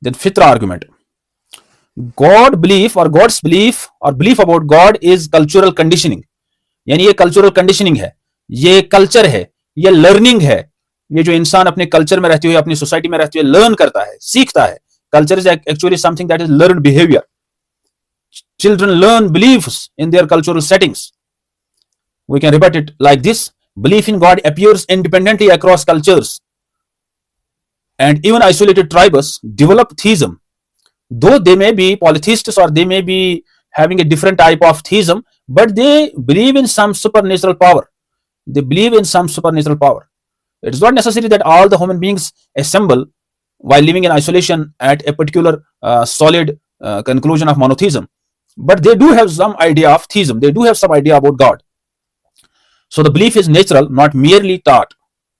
Then फित्रा argument, God belief और God's belief और belief about God is cultural conditioning, यानी ये कल्चरल कंडीशनिंग है, ये कल्चर है, ये लर्निंग है, ये जो इंसान अपने कल्चर में रहते हुए अपनी सोसाइटी में रहते हुए लर्न करता है, सीखता है. Culture is actually something that is learned behaviour. Children learn beliefs in their cultural settings. We can rebut it like this: belief in God appears independently across cultures, and even isolated tribes develop theism. Though they may be polytheists or they may be having a different type of theism, but they believe in some supernatural power. They believe in some supernatural power. It is not necessary that all the human beings assemble while living in isolation at a particular solid conclusion of monotheism. But they do have some idea of theism. They do have some idea about God. So the belief is natural, not merely taught.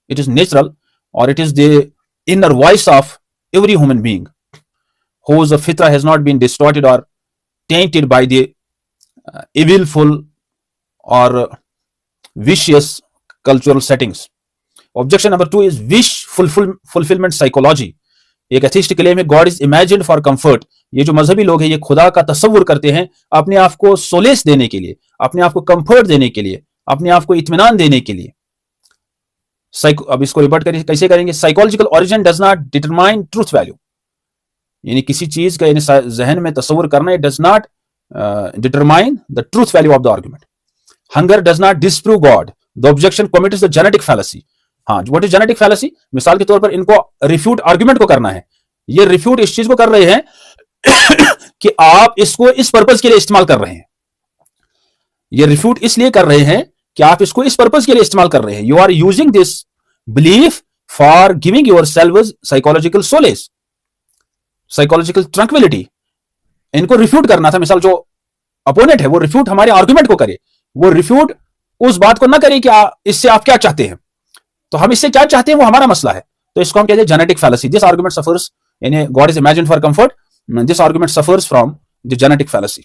It is natural, or it is the inner voice of every human being whose fitra has not been distorted or tainted by the evilful or vicious cultural settings. Objection number 2 is wish fulfillment psychology. एक atheist claim है God is imagined for comfort. ये जो मजहबी लोग हैं ये खुदा का तसव्वुर करते हैं अपने आप को सोलेस देने के लिए, अपने आप को कंफर्ट देने के लिए, अपने आप को इत्मीनान देने के लिए. अब इसको रिबट करें, कैसे करेंगे? Psychological origin does not determine truth value, यानी किसी चीज का जहन में तसव्वुर करना, it does not determine the truth value of the argument. Hunger does not disprove God. The objection commits the genetic fallacy. हाँ, व्हाट इज जेनेटिक फैलेसी? मिसाल के तौर पर इनको रिफ्यूट आर्गुमेंट को करना है. ये रिफ्यूट इस चीज को कर रहे हैं कि आप इसको इस पर्पज के लिए इस्तेमाल कर रहे हैं. ये रिफ्यूट इसलिए कर रहे हैं कि आप इसको इस पर्पज के लिए इस्तेमाल कर रहे हैं. You are using this belief for giving yourself psychological solace, psychological tranquility. इनको रिफ्यूट करना था. मिसाल जो अपोनेंट है वो रिफ्यूट हमारे आर्गुमेंट को करे, वो रिफ्यूट उस बात को ना करे कि इससे आप क्या चाहते हैं. तो हम इससे क्या चाहते हैं वो हमारा मसला है. तो इसको हम कहते हैं genetic fallacy. This argument suffers, यानी God is imagined for comfort, this argument suffers from the genetic fallacy.